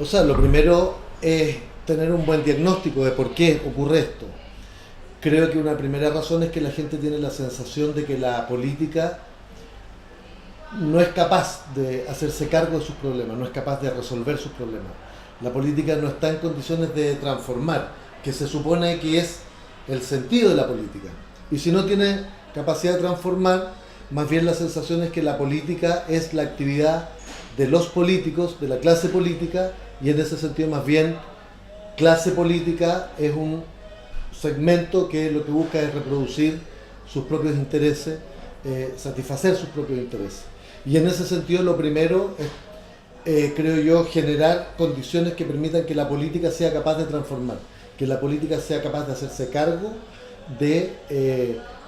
O sea, lo primero es tener un buen diagnóstico de por qué ocurre esto. Creo que una primera razón es que la gente tiene la sensación de que la política no es capaz de hacerse cargo de sus problemas, no es capaz de resolver sus problemas. La política no está en condiciones de transformar, que se supone que es el sentido de la política. Y si no tiene capacidad de transformar, más bien la sensación es que la política es la actividad de los políticos, de la clase política, y en ese sentido más bien clase política es un segmento que lo que busca es reproducir sus propios intereses, satisfacer sus propios intereses. Y en ese sentido lo primero es, creo yo, generar condiciones que permitan que la política sea capaz de transformar, que la política sea capaz de hacerse cargo de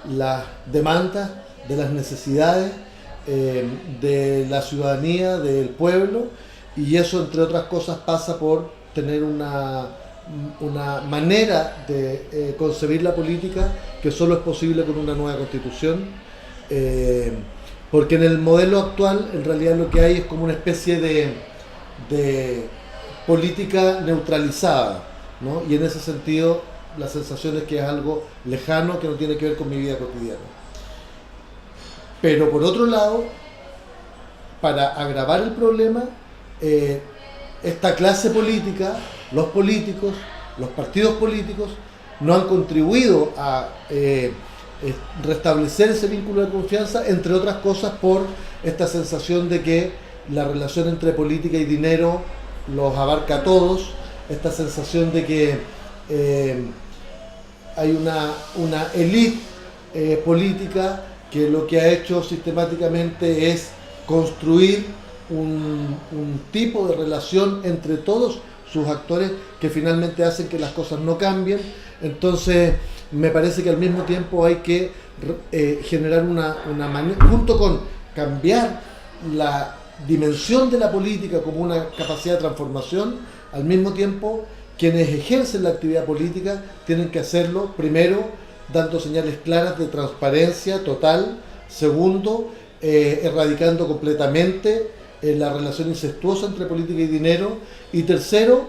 las demandas, de las necesidades de la ciudadanía, del pueblo, y eso entre otras cosas pasa por tener una manera de concebir la política que solo es posible con una nueva constitución, eh, porque en el modelo actual en realidad lo que hay es como una especie de política neutralizada, ¿no? Y en ese sentido la sensación es que es algo lejano que no tiene que ver con mi vida cotidiana. Pero por otro lado, para agravar el problema, eh, esta clase política, los políticos, los partidos políticos, no han contribuido a restablecer ese vínculo de confianza, entre otras cosas por esta sensación de que la relación entre política y dinero los abarca a todos, esta sensación de que hay una élite política que lo que ha hecho sistemáticamente es construir un tipo de relación entre todos sus actores que finalmente hacen que las cosas no cambien. Entonces me parece que al mismo tiempo hay que generar una manera, junto con cambiar la dimensión de la política como una capacidad de transformación, al mismo tiempo quienes ejercen la actividad política tienen que hacerlo, primero, dando señales claras de transparencia total, segundo, erradicando completamente la relación incestuosa entre política y dinero, y tercero,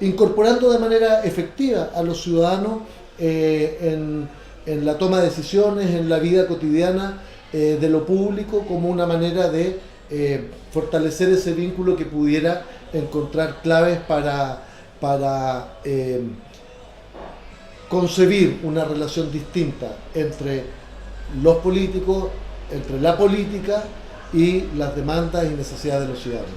incorporando de manera efectiva a los ciudadanos en la toma de decisiones, en la vida cotidiana de lo público, como una manera de fortalecer ese vínculo que pudiera encontrar claves para concebir una relación distinta entre los políticos, entre la política y las demandas y necesidades de los ciudadanos.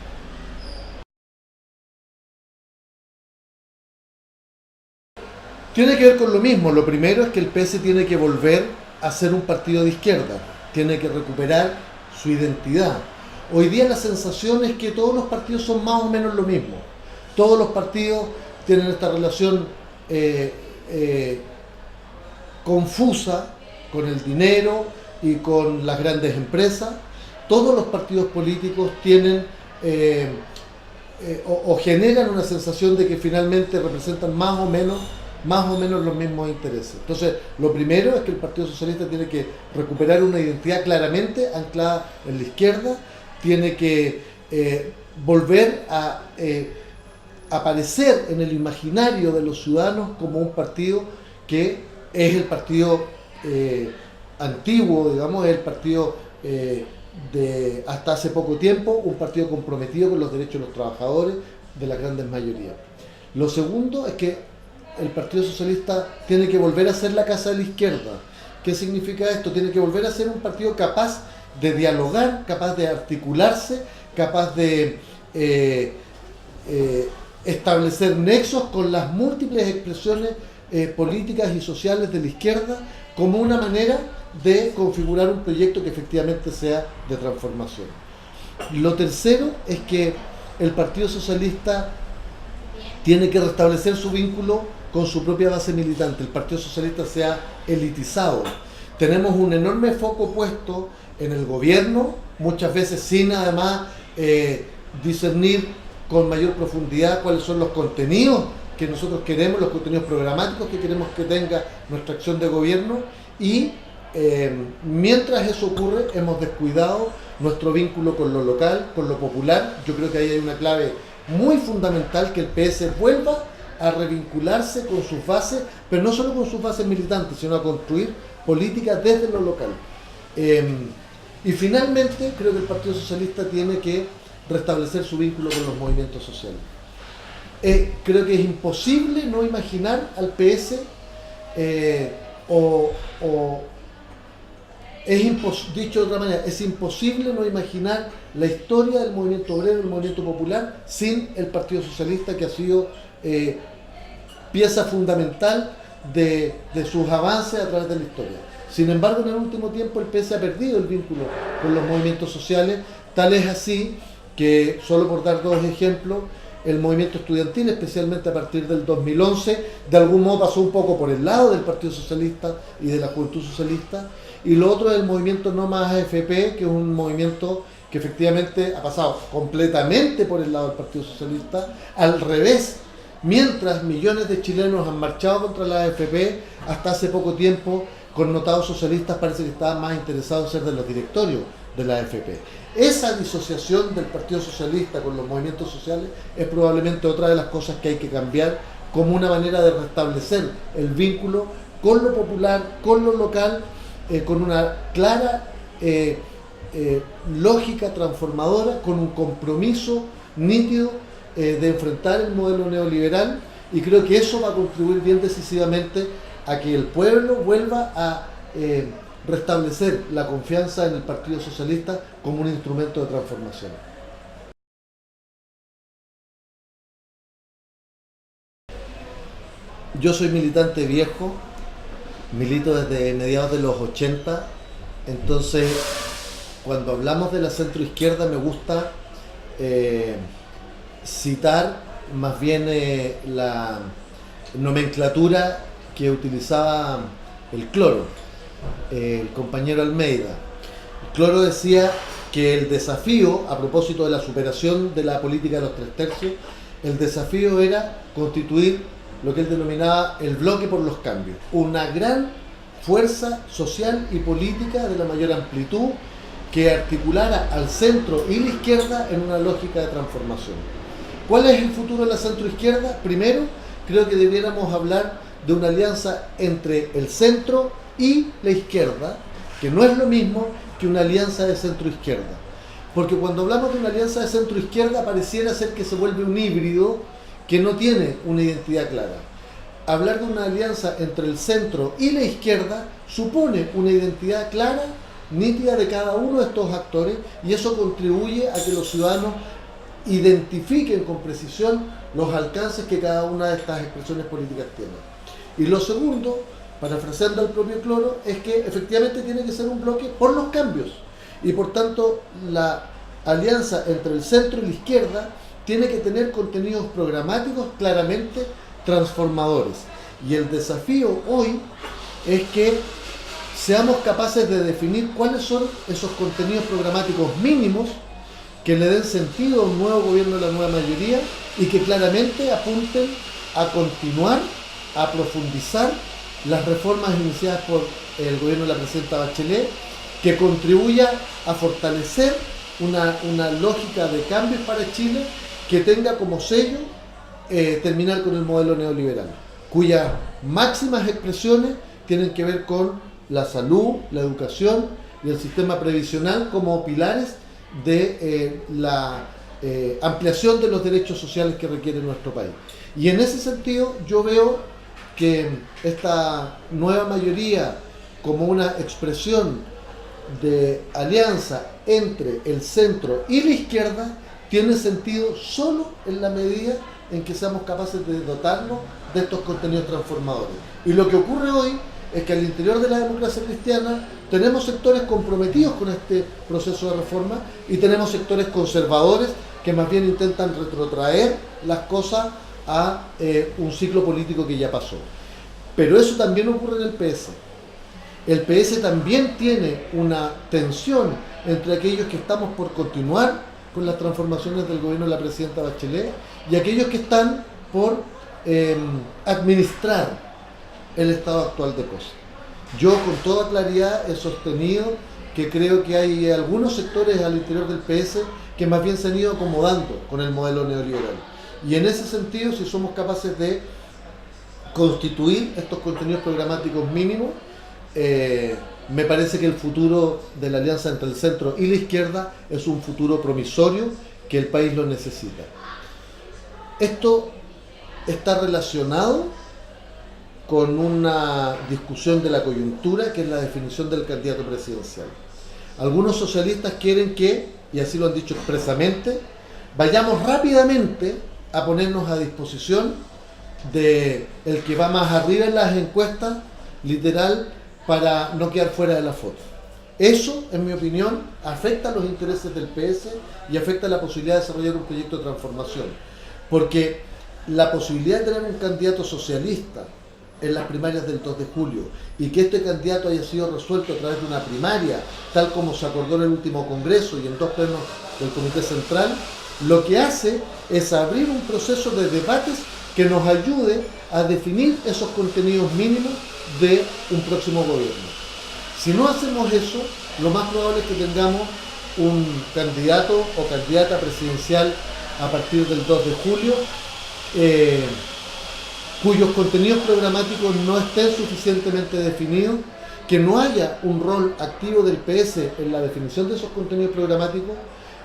Tiene que ver con lo mismo. Lo primero es que el PS tiene que volver a ser un partido de izquierda, tiene que recuperar su identidad. Hoy día la sensación es que todos los partidos son más o menos lo mismo. Todos los partidos tienen esta relación confusa con el dinero y con las grandes empresas. Todos los partidos políticos tienen o generan una sensación de que finalmente representan más o menos los mismos intereses. Entonces, lo primero es que el Partido Socialista tiene que recuperar una identidad claramente anclada en la izquierda, tiene que volver a aparecer en el imaginario de los ciudadanos como un partido que es el partido antiguo, digamos, es el partido de hasta hace poco tiempo, un partido comprometido con los derechos de los trabajadores de la grandes mayoría. Lo segundo es que el Partido Socialista tiene que volver a ser la casa de la izquierda. ¿Qué significa esto? Tiene que volver a ser un partido capaz de dialogar, capaz de articularse, capaz de establecer nexos con las múltiples expresiones políticas y sociales de la izquierda como una manera de configurar un proyecto que efectivamente sea de transformación. Lo tercero es que el Partido Socialista tiene que restablecer su vínculo con su propia base militante. El Partido Socialista se ha elitizado. Tenemos un enorme foco puesto en el gobierno, muchas veces sin además discernir con mayor profundidad cuáles son los contenidos que nosotros queremos, los contenidos programáticos que queremos que tenga nuestra acción de gobierno, y mientras eso ocurre hemos descuidado nuestro vínculo con lo local, con lo popular. Yo creo que ahí hay una clave muy fundamental que el PS vuelva a revincularse con sus bases, pero no solo con sus bases militantes, sino a construir políticas desde lo local. Y finalmente, creo que el Partido Socialista tiene que restablecer su vínculo con los movimientos sociales. Creo que es imposible no imaginar al PS dicho de otra manera, es imposible no imaginar la historia del movimiento obrero, del movimiento popular, sin el Partido Socialista, que ha sido pieza fundamental de sus avances a través de la historia. Sin embargo, en el último tiempo el PS ha perdido el vínculo con los movimientos sociales, tal es así que, solo por dar dos ejemplos, el movimiento estudiantil, especialmente a partir del 2011, de algún modo pasó un poco por el lado del Partido Socialista y de la Juventud Socialista, y lo otro es el movimiento No Más AFP, que es un movimiento que efectivamente ha pasado completamente por el lado del Partido Socialista, al revés. Mientras millones de chilenos han marchado contra la AFP, hasta hace poco tiempo connotados socialistas parece que estaban más interesados en ser de los directorios de la AFP. Esa disociación del Partido Socialista con los movimientos sociales es probablemente otra de las cosas que hay que cambiar como una manera de restablecer el vínculo con lo popular, con lo local, con una clara lógica transformadora, con un compromiso nítido de enfrentar el modelo neoliberal, y creo que eso va a contribuir bien decisivamente a que el pueblo vuelva a restablecer la confianza en el Partido Socialista como un instrumento de transformación. Yo soy militante viejo, milito desde mediados de los 80, entonces cuando hablamos de la centroizquierda me gusta citar más bien la nomenclatura que utilizaba el Cloro, el compañero Almeida. El Cloro decía que el desafío, a propósito de la superación de la política de los 3/3, el desafío era constituir lo que él denominaba el bloque por los cambios, una gran fuerza social y política de la mayor amplitud que articulara al centro y la izquierda en una lógica de transformación. ¿Cuál es el futuro de la centroizquierda? Primero, creo que debiéramos hablar de una alianza entre el centro y la izquierda, que no es lo mismo que una alianza de centro-izquierda. Porque cuando hablamos de una alianza de centro-izquierda pareciera ser que se vuelve un híbrido que no tiene una identidad clara. Hablar de una alianza entre el centro y la izquierda supone una identidad clara, nítida de cada uno de estos actores, y eso contribuye a que los ciudadanos identifiquen con precisión los alcances que cada una de estas expresiones políticas tiene. Y lo segundo, parafraseando al propio Cloro, es que efectivamente tiene que ser un bloque por los cambios, y por tanto la alianza entre el centro y la izquierda tiene que tener contenidos programáticos claramente transformadores, y el desafío hoy es que seamos capaces de definir cuáles son esos contenidos programáticos mínimos que le den sentido a un nuevo gobierno de la nueva mayoría y que claramente apunten a continuar, a profundizar las reformas iniciadas por el gobierno de la presidenta Bachelet, que contribuya a fortalecer una lógica de cambios para Chile que tenga como sello terminar con el modelo neoliberal, cuyas máximas expresiones tienen que ver con la salud, la educación y el sistema previsional como pilares de la ampliación de los derechos sociales que requiere nuestro país. Y en ese sentido yo veo que esta nueva mayoría, como una expresión de alianza entre el centro y la izquierda, tiene sentido solo en la medida en que seamos capaces de dotarnos de estos contenidos transformadores. Y lo que ocurre hoy es que al interior de la democracia cristiana tenemos sectores comprometidos con este proceso de reforma y tenemos sectores conservadores que más bien intentan retrotraer las cosas a un ciclo político que ya pasó. Pero eso también ocurre en el PS. El PS también tiene una tensión entre aquellos que estamos por continuar con las transformaciones del gobierno de la presidenta Bachelet y aquellos que están por administrar el estado actual de cosas. Yo con toda claridad he sostenido que creo que hay algunos sectores al interior del PS que más bien se han ido acomodando con el modelo neoliberal. Y en ese sentido, si somos capaces de constituir estos contenidos programáticos mínimos, me parece que el futuro de la alianza entre el centro y la izquierda es un futuro promisorio que el país lo necesita. Esto está relacionado con una discusión de la coyuntura, que es la definición del candidato presidencial. Algunos socialistas quieren que, y así lo han dicho expresamente, vayamos rápidamente a ponernos a disposición de el que va más arriba en las encuestas, literal, para no quedar fuera de la foto. Eso, en mi opinión, afecta a los intereses del PS y afecta a la posibilidad de desarrollar un proyecto de transformación. Porque la posibilidad de tener un candidato socialista en las primarias del 2 de julio y que este candidato haya sido resuelto a través de una primaria, tal como se acordó en el último Congreso y en 2 plenos del Comité Central, lo que hace es abrir un proceso de debates que nos ayude a definir esos contenidos mínimos de un próximo gobierno. Si no hacemos eso, lo más probable es que tengamos un candidato o candidata presidencial a partir del 2 de julio, cuyos contenidos programáticos no estén suficientemente definidos, que no haya un rol activo del PS en la definición de esos contenidos programáticos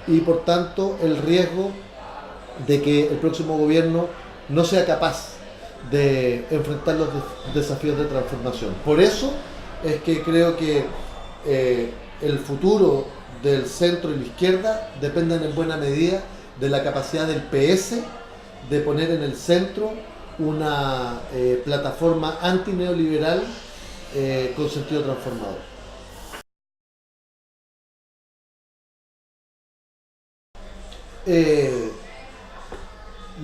y por tanto el riesgo de que el próximo gobierno no sea capaz de enfrentar los desafíos de transformación. Por eso es que creo que el futuro del centro y la izquierda dependen en buena medida de la capacidad del PS de poner en el centro una plataforma antineoliberal con sentido transformador.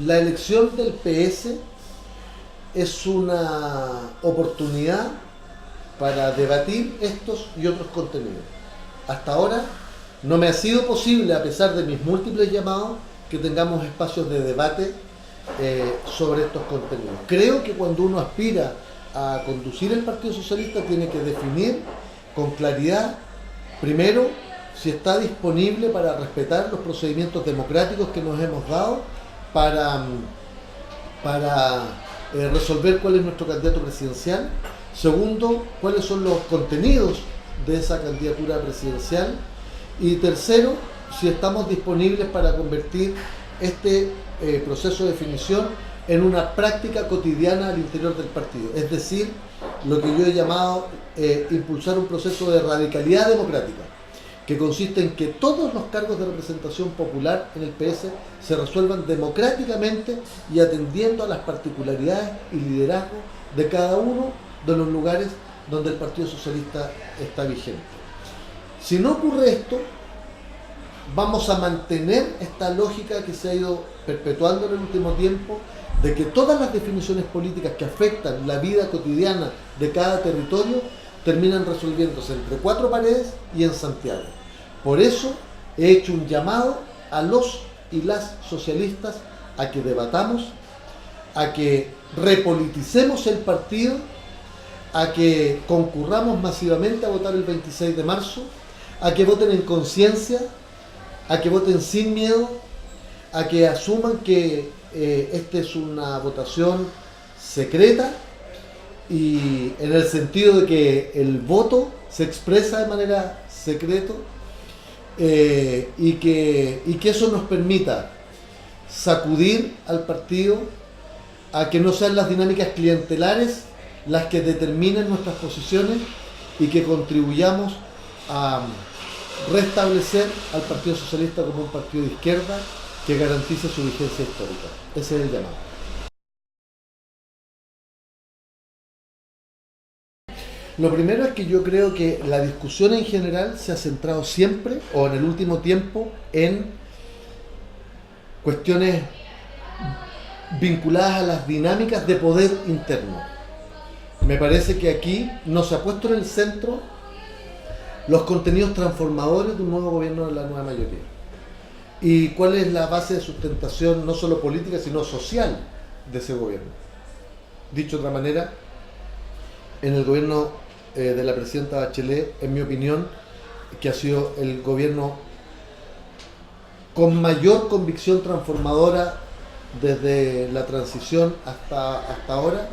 La elección del PS es una oportunidad para debatir estos y otros contenidos. Hasta ahora no me ha sido posible, a pesar de mis múltiples llamados, que tengamos espacios de debate sobre estos contenidos. Creo que cuando uno aspira a conducir el Partido Socialista tiene que definir con claridad, primero, si está disponible para respetar los procedimientos democráticos que nos hemos dado para resolver cuál es nuestro candidato presidencial. Segundo, cuáles son los contenidos de esa candidatura presidencial. Y tercero, si estamos disponibles para convertir este proceso de definición en una práctica cotidiana al interior del partido. Es decir, lo que yo he llamado impulsar un proceso de radicalidad democrática, que consiste en que todos los cargos de representación popular en el PS se resuelvan democráticamente y atendiendo a las particularidades y liderazgo de cada uno de los lugares donde el Partido Socialista está vigente. Si no ocurre esto, vamos a mantener esta lógica que se ha ido perpetuando en el último tiempo, de que todas las definiciones políticas que afectan la vida cotidiana de cada territorio terminan resolviéndose entre 4 paredes y en Santiago. Por eso he hecho un llamado a los y las socialistas a que debatamos, a que repoliticemos el partido, a que concurramos masivamente a votar el 26 de marzo, a que voten en conciencia, a que voten sin miedo, a que asuman que esta es una votación secreta y en el sentido de que el voto se expresa de manera secreta y que eso nos permita sacudir al partido a que no sean las dinámicas clientelares las que determinen nuestras posiciones y que contribuyamos a restablecer al Partido Socialista como un partido de izquierda que garantice su vigencia histórica. Ese es el llamado. Lo primero es que yo creo que la discusión en general se ha centrado siempre, o en el último tiempo, en cuestiones vinculadas a las dinámicas de poder interno. Me parece que aquí no se ha puesto en el centro los contenidos transformadores de un nuevo gobierno de la nueva mayoría. Y cuál es la base de sustentación, no solo política, sino social de ese gobierno. Dicho de otra manera, en el gobierno de la presidenta Bachelet, en mi opinión, que ha sido el gobierno con mayor convicción transformadora desde la transición hasta ahora.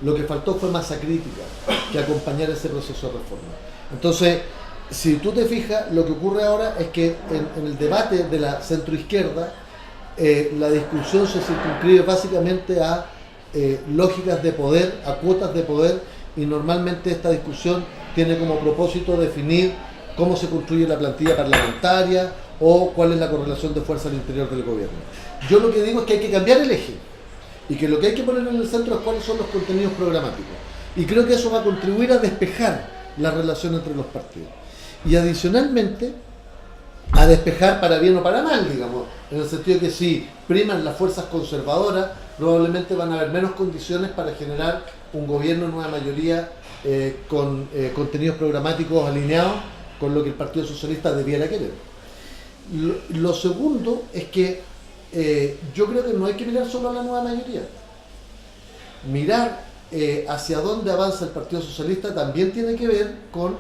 Lo que faltó fue masa crítica que acompañara ese proceso de reforma. Entonces, si tú te fijas, lo que ocurre ahora es que en el debate de la centroizquierda, la discusión se circunscribe básicamente a lógicas de poder, a cuotas de poder, y normalmente esta discusión tiene como propósito definir cómo se construye la plantilla parlamentaria o cuál es la correlación de fuerza al interior del gobierno. Yo lo que digo es que hay que cambiar el eje y que lo que hay que poner en el centro es cuáles son los contenidos programáticos. Y creo que eso va a contribuir a despejar la relación entre los partidos. Y adicionalmente, a despejar para bien o para mal, digamos, en el sentido de que si priman las fuerzas conservadoras, probablemente van a haber menos condiciones para generar un gobierno en nueva mayoría con contenidos programáticos alineados con lo que el Partido Socialista debiera querer. Lo segundo es que yo creo que no hay que mirar solo a la nueva mayoría. Mirar hacia dónde avanza el Partido Socialista también tiene que ver con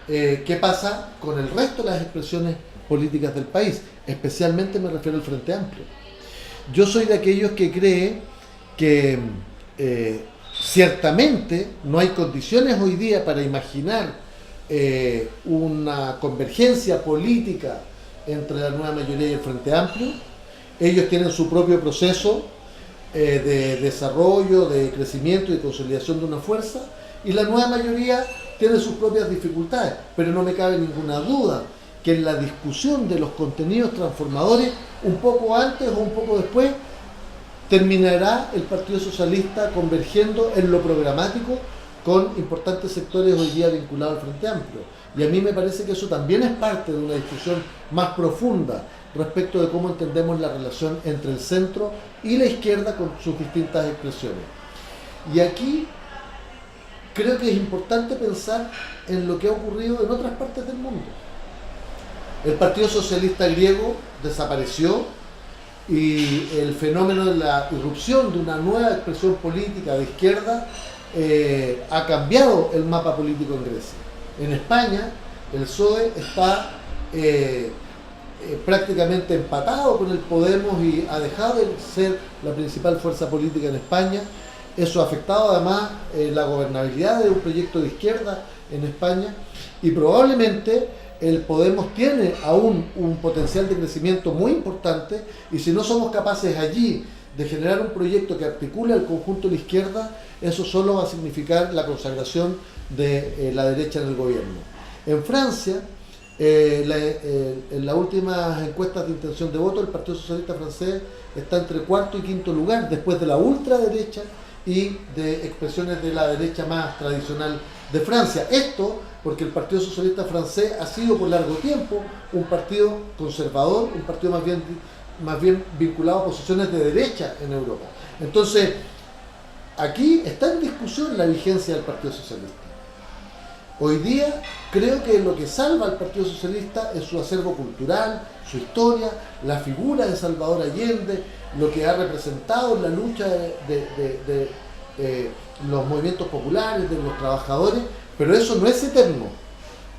qué pasa con el resto de las expresiones políticas del país. Especialmente me refiero al Frente Amplio. Yo soy de aquellos que cree que ciertamente no hay condiciones hoy día para imaginar una convergencia política entre la nueva mayoría y el Frente Amplio. Ellos tienen su propio proceso de desarrollo, de crecimiento y de consolidación de una fuerza, y la nueva mayoría tiene sus propias dificultades, pero no me cabe ninguna duda que en la discusión de los contenidos transformadores, un poco antes o un poco después, terminará el Partido Socialista convergiendo en lo programático con importantes sectores hoy día vinculados al Frente Amplio. Y a mí me parece que eso también es parte de una discusión más profunda respecto de cómo entendemos la relación entre el centro y la izquierda con sus distintas expresiones. Y aquí creo que es importante pensar en lo que ha ocurrido en otras partes del mundo. El Partido Socialista griego desapareció y el fenómeno de la irrupción de una nueva expresión política de izquierda ha cambiado el mapa político en Grecia. En España, el PSOE está prácticamente empatado con el Podemos y ha dejado de ser la principal fuerza política en España. Eso ha afectado además la gobernabilidad de un proyecto de izquierda en España, y probablemente el Podemos tiene aún un potencial de crecimiento muy importante, y si no somos capaces allí de generar un proyecto que articule al conjunto de la izquierda, eso solo va a significar la consagración de la derecha en el gobierno. En Francia, en las últimas encuestas de intención de voto, el Partido Socialista francés está entre cuarto y quinto lugar, después de la ultraderecha y de expresiones de la derecha más tradicional de Francia. Esto porque el Partido Socialista francés ha sido por largo tiempo un partido conservador, un partido más bien vinculado a posiciones de derecha en Europa. Entonces, aquí está en discusión la vigencia del Partido Socialista. Hoy día creo que lo que salva al Partido Socialista es su acervo cultural, su historia, la figura de Salvador Allende, lo que ha representado en la lucha de los movimientos populares, de los trabajadores, pero eso no es eterno.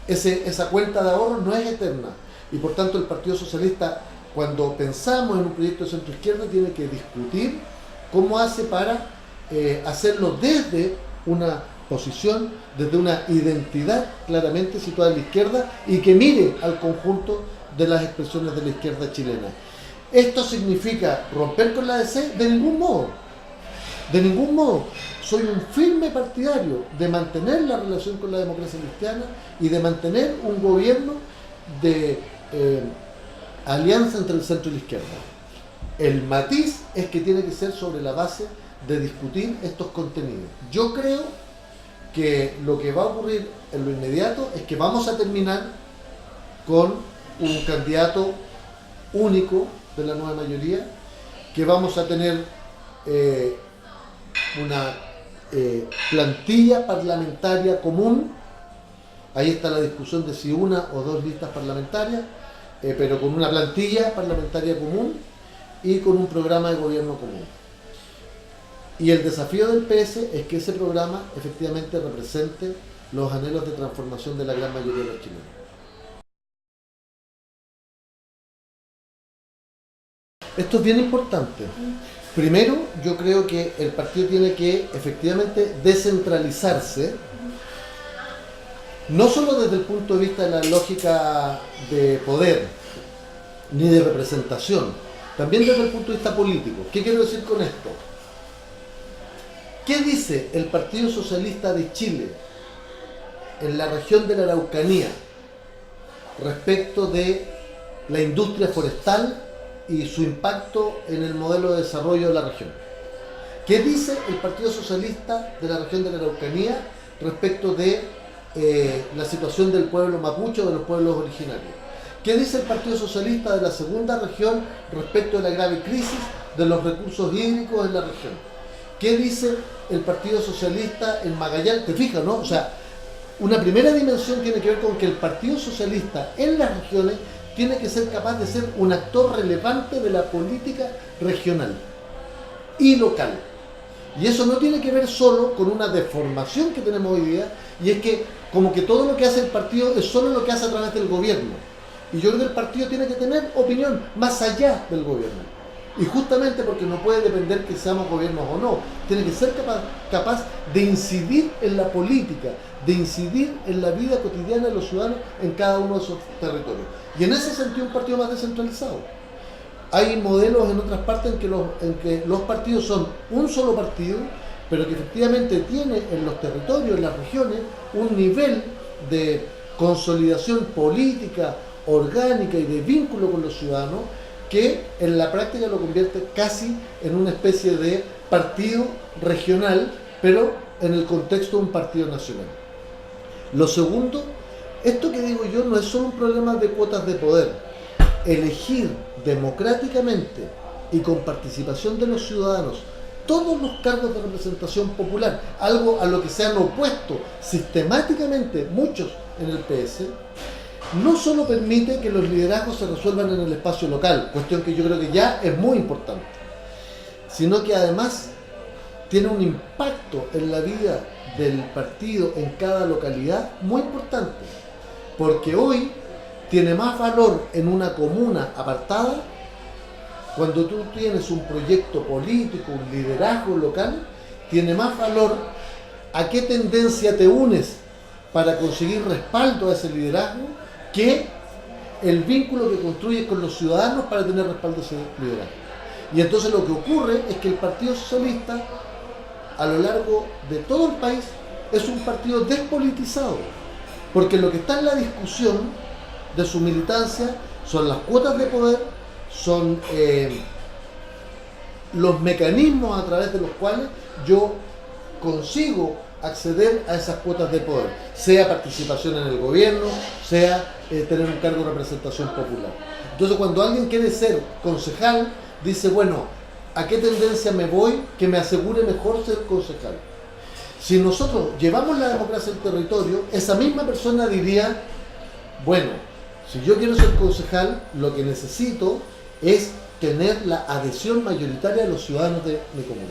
Esa cuenta de ahorro no es eterna. Y por tanto el Partido Socialista, cuando pensamos en un proyecto de centro-izquierda, tiene que discutir cómo hace para hacerlo desde una posición, desde una identidad claramente situada en la izquierda y que mire al conjunto de las expresiones de la izquierda chilena. ¿Esto significa romper con la DC? De ningún modo. De ningún modo. Soy un firme partidario de mantener la relación con la democracia cristiana y de mantener un gobierno de alianza entre el centro y la izquierda. El matiz es que tiene que ser sobre la base de discutir estos contenidos. Yo creo que lo que va a ocurrir en lo inmediato es que vamos a terminar con un candidato único de la nueva mayoría, que vamos a tener una plantilla parlamentaria común. Ahí está la discusión de si una o dos listas parlamentarias, pero con una plantilla parlamentaria común y con un programa de gobierno común. Y el desafío del PS es que ese programa efectivamente represente los anhelos de transformación de la gran mayoría de los chilenos. Esto es bien importante. Primero, yo creo que el partido tiene que efectivamente descentralizarse, no solo desde el punto de vista de la lógica de poder, ni de representación, también desde el punto de vista político. ¿Qué quiero decir con esto? ¿Qué dice el Partido Socialista de Chile en la región de la Araucanía respecto de la industria forestal y su impacto en el modelo de desarrollo de la región? ¿Qué dice el Partido Socialista de la región de la Araucanía respecto de la situación del pueblo mapuche o de los pueblos originarios? ¿Qué dice el Partido Socialista de la segunda región respecto de la grave crisis de los recursos hídricos en la región? ¿Qué dice el Partido Socialista en Magallanes? ¿Te fijas, no? O sea, una primera dimensión tiene que ver con que el Partido Socialista en las regiones tiene que ser capaz de ser un actor relevante de la política regional y local. Y eso no tiene que ver solo con una deformación que tenemos hoy día, y es que como que todo lo que hace el partido es solo lo que hace a través del gobierno. Y yo creo que el partido tiene que tener opinión más allá del gobierno. Y justamente porque no puede depender que seamos gobiernos o no, tiene que ser capaz de incidir en la política, de incidir en la vida cotidiana de los ciudadanos en cada uno de esos territorios. Y en ese sentido un partido más descentralizado. Hay modelos en otras partes en que los partidos son un solo partido, pero que efectivamente tiene en los territorios, en las regiones, un nivel de consolidación política, orgánica y de vínculo con los ciudadanos que en la práctica lo convierte casi en una especie de partido regional, pero en el contexto de un partido nacional. Lo segundo, esto que digo yo no es solo un problema de cuotas de poder. Elegir democráticamente y con participación de los ciudadanos todos los cargos de representación popular, algo a lo que se han opuesto sistemáticamente muchos en el PS, no solo permite que los liderazgos se resuelvan en el espacio local, cuestión que yo creo que ya es muy importante, sino que además tiene un impacto en la vida del partido en cada localidad muy importante, porque hoy tiene más valor en una comuna apartada, cuando tú tienes un proyecto político, un liderazgo local, tiene más valor a qué tendencia te unes para conseguir respaldo a ese liderazgo que el vínculo que construyes con los ciudadanos para tener respaldo a ese liderazgo. Y entonces lo que ocurre es que el Partido Socialista, a lo largo de todo el país, es un partido despolitizado, porque lo que está en la discusión de su militancia son las cuotas de poder, son los mecanismos a través de los cuales yo consigo acceder a esas cuotas de poder, sea participación en el gobierno, sea tener un cargo de representación popular. Entonces cuando alguien quiere ser concejal, dice, bueno, ¿a qué tendencia me voy que me asegure mejor ser concejal? Si nosotros llevamos la democracia al territorio, esa misma persona diría, bueno, si yo quiero ser concejal, lo que necesito es tener la adhesión mayoritaria de los ciudadanos de mi comuna.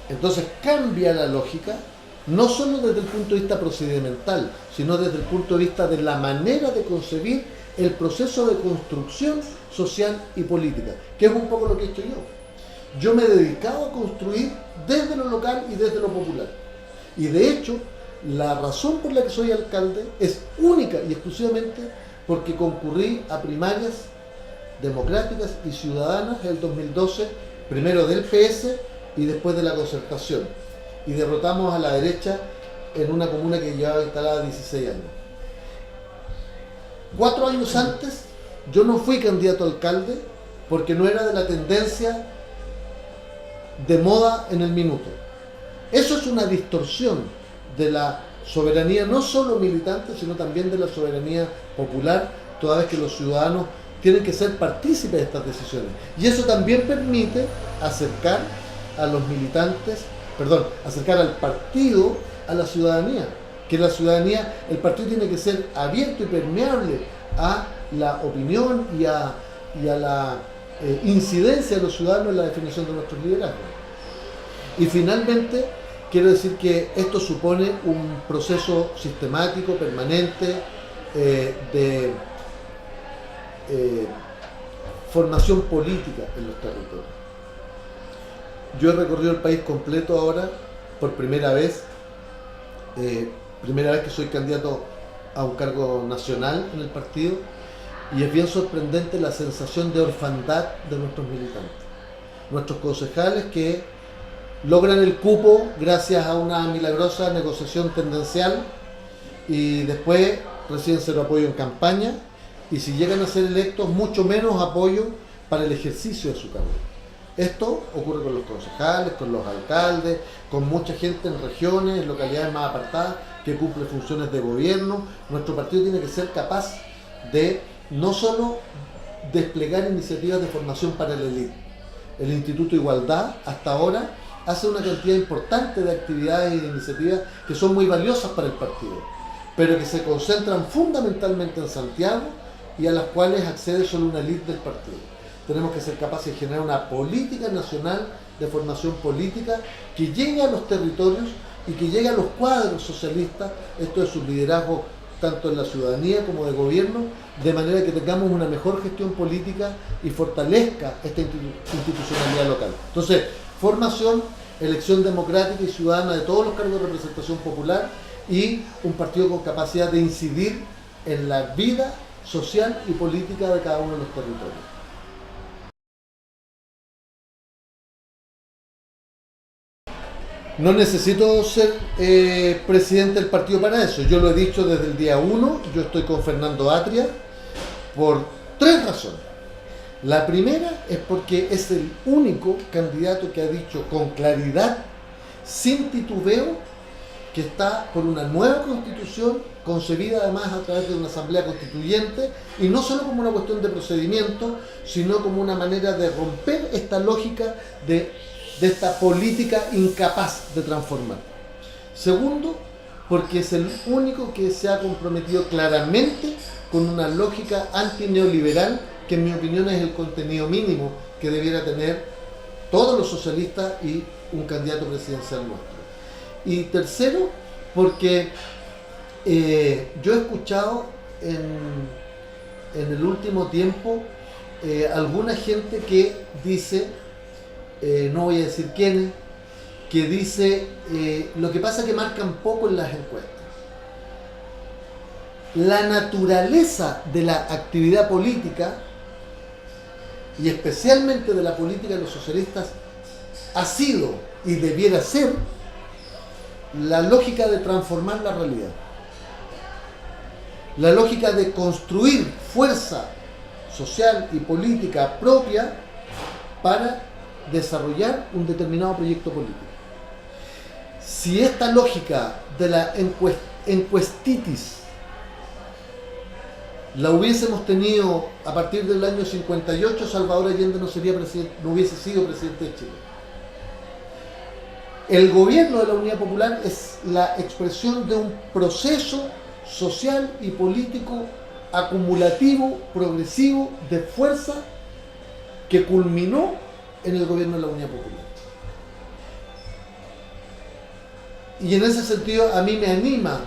Entonces cambia la lógica, no solo desde el punto de vista procedimental, sino desde el punto de vista de la manera de concebir el proceso de construcción social y política, que es un poco lo que he hecho yo. Yo me he dedicado a construir desde lo local y desde lo popular. Y de hecho, la razón por la que soy alcalde es única y exclusivamente porque concurrí a primarias democráticas y ciudadanas en el 2012, primero del PS y después de la Concertación. Y derrotamos a la derecha en una comuna que llevaba instalada 16 años. 4 años antes, yo no fui candidato a alcalde porque no era de la tendencia de moda en el minuto. Eso es una distorsión de la soberanía, no solo militante, sino también de la soberanía popular, toda vez que los ciudadanos tienen que ser partícipes de estas decisiones. Y eso también permite acercar a los militantes, acercar al partido a la ciudadanía. Que la ciudadanía, el partido tiene que ser abierto y permeable a la opinión y a la incidencia de los ciudadanos en la definición de nuestros liderazgos. Y finalmente, quiero decir que esto supone un proceso sistemático, permanente, de formación política en los territorios. Yo he recorrido el país completo ahora, por primera vez que soy candidato a un cargo nacional en el partido, y es bien sorprendente la sensación de orfandad de nuestros militantes. Nuestros concejales que logran el cupo gracias a una milagrosa negociación tendencial y después reciben cero apoyo en campaña, y si llegan a ser electos, mucho menos apoyo para el ejercicio de su cargo. Esto ocurre con los concejales, con los alcaldes, con mucha gente en regiones, en localidades más apartadas, que cumple funciones de gobierno. Nuestro partido tiene que ser capaz de no solo desplegar iniciativas de formación para la élite. El Instituto Igualdad hasta ahora hace una cantidad importante de actividades y de iniciativas que son muy valiosas para el partido, pero que se concentran fundamentalmente en Santiago y a las cuales accede solo una élite del partido. Tenemos que ser capaces de generar una política nacional de formación política que llegue a los territorios y que llegue a los cuadros socialistas, esto es su liderazgo tanto en la ciudadanía como de gobierno, de manera que tengamos una mejor gestión política y fortalezca esta institucionalidad local. Entonces, formación, elección democrática y ciudadana de todos los cargos de representación popular y un partido con capacidad de incidir en la vida social y política de cada uno de los territorios. No necesito ser presidente del partido para eso. Yo lo he dicho desde el día 1. Yo estoy con Fernando Atria por 3 razones. La primera es porque es el único candidato que ha dicho con claridad, sin titubeo, que está por una nueva constitución, concebida además a través de una asamblea constituyente, y no solo como una cuestión de procedimiento, sino como una manera de romper esta lógica de esta política incapaz de transformar. Segundo, porque es el único que se ha comprometido claramente con una lógica antineoliberal, que en mi opinión es el contenido mínimo que debiera tener todos los socialistas y un candidato presidencial nuestro. Y tercero, porque yo he escuchado en el último tiempo alguna gente que dice, no voy a decir quiénes, que dice lo que pasa es que marcan poco en las encuestas. La naturaleza de la actividad política, y especialmente de la política de los socialistas, ha sido y debiera ser la lógica de transformar la realidad, la lógica de construir fuerza social y política propia para desarrollar un determinado proyecto político. Si esta lógica de la encuestitis la hubiésemos tenido a partir del año 58, Salvador Allende no hubiese sido presidente de Chile. El gobierno de la Unidad Popular es la expresión de un proceso social y político acumulativo, progresivo, de fuerza, que culminó en el gobierno de la Unidad Popular. Y en ese sentido a mí me anima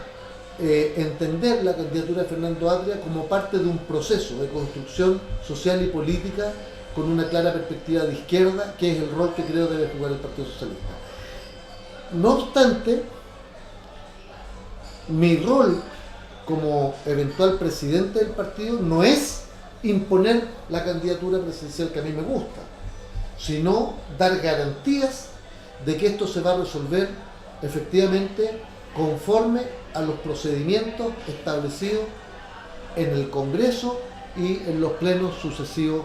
entender la candidatura de Fernando Atria como parte de un proceso de construcción social y política con una clara perspectiva de izquierda, que es el rol que creo debe jugar el Partido Socialista. No obstante, mi rol como eventual presidente del partido no es imponer la candidatura presidencial que a mí me gusta, sino dar garantías de que esto se va a resolver efectivamente conforme a los procedimientos establecidos en el Congreso y en los plenos sucesivos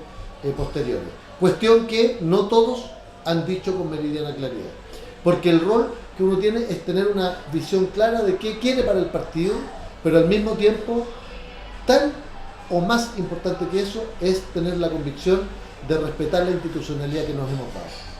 posteriores. Cuestión que no todos han dicho con meridiana claridad. Porque el rol que uno tiene es tener una visión clara de qué quiere para el partido, pero al mismo tiempo, tan o más importante que eso, es tener la convicción de respetar la institucionalidad que nos hemos dado.